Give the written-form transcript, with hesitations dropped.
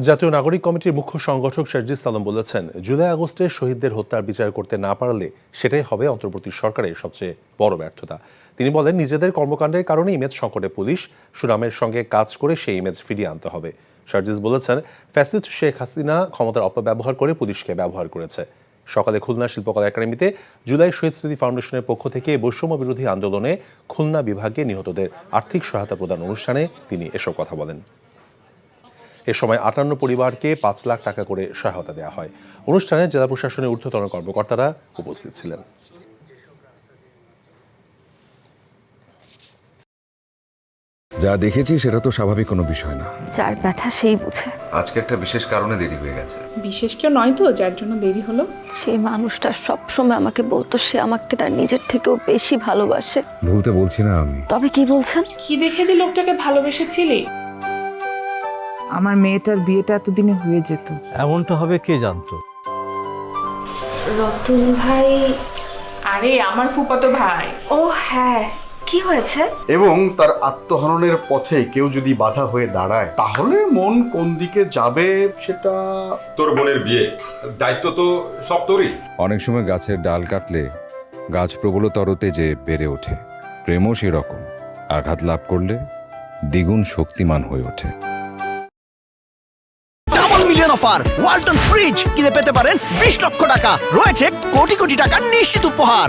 জাতীয় নাগরিক কমিটির মুখ্য সংগঠক সার্জিস আলম বলেছেন, জুলাই আগস্টে শহীদদের হত্যার বিচার করতে না পারলে সেটাই হবে অন্তর্বর্তী সরকারের সবচেয়ে বড় ব্যর্থতা। তিনি বলেন, নিজেদের কর্মকাণ্ডের কারণে ইমেজ সংকটে পুলিশ, সুনামের সঙ্গে কাজ করে সেই ইমেজ ফিরিয়ে আনতে হবে। সার্জিস বলেছেন, ফ্যাসিস্ট শেখ হাসিনা ক্ষমতার অপব্যবহার করে পুলিশকে ব্যবহার করেছে। সকালে খুলনা শিল্পকলা একাডেমিতে জুলাই শহীদ স্মৃতি ফাউন্ডেশনের পক্ষ থেকে বৈষম্য বিরোধী আন্দোলনে খুলনা বিভাগে নিহতদের আর্থিক সহায়তা প্রদান অনুষ্ঠানে তিনি এসব কথা বলেন। এ সময় ৫৮ পরিবারকে ৫ লাখ টাকা করে সহায়তা দেওয়া হয়। অনুষ্ঠানে জেলা প্রশাসনের ঊর্ধ্বতন কর্মকর্তারা উপস্থিত ছিলেন। যা দেখেছি সেটা তো স্বাভাবিক কোনো বিষয় না। যার ব্যথা সেই বুঝে। আজকে একটা বিশেষ কারণে দেরি হয়ে গেছে। বিশেষ কেউ নয় তো যার জন্য দেরি হলো। সেই মানুষটা সবসময় আমাকে বলতো সে আমাকে তার নিজের থেকেও বেশি ভালোবাসে। ভুলতে বলছি না আমি। তবে কি বলছেন? কি দেখে যে লোকটাকে ভালোবেসেছিলি? আমার মেয়েটার বিয়েটা এতদিনে হয়ে যেত। এমনটা হবে কে জানতো? রতন ভাই। আরে আমার ফুফাতো ভাই। ও হ্যাঁ, কি হয়েছে? এবং তার আত্মহননের পথে কেউ যদি বাধা হয়ে দাঁড়ায়, তাহলে মন কোন দিকে যাবে সেটা। তোর বোনের বিয়ে, দায়িত্ব তো সব তোরই। অনেক সময় গাছের ডাল কাটলে গাছ প্রবলতরতে যে বেড়ে ওঠে, প্রেমও সেরকম। আঘাত লাভ করলে দ্বিগুণ শক্তিমান হয়ে ওঠে। Double million offer Walton fridge কিনে পেতে পারেন 20 লক্ষ টাকা, রয়েছে কোটি কোটি টাকার নিশ্চিত উপহার।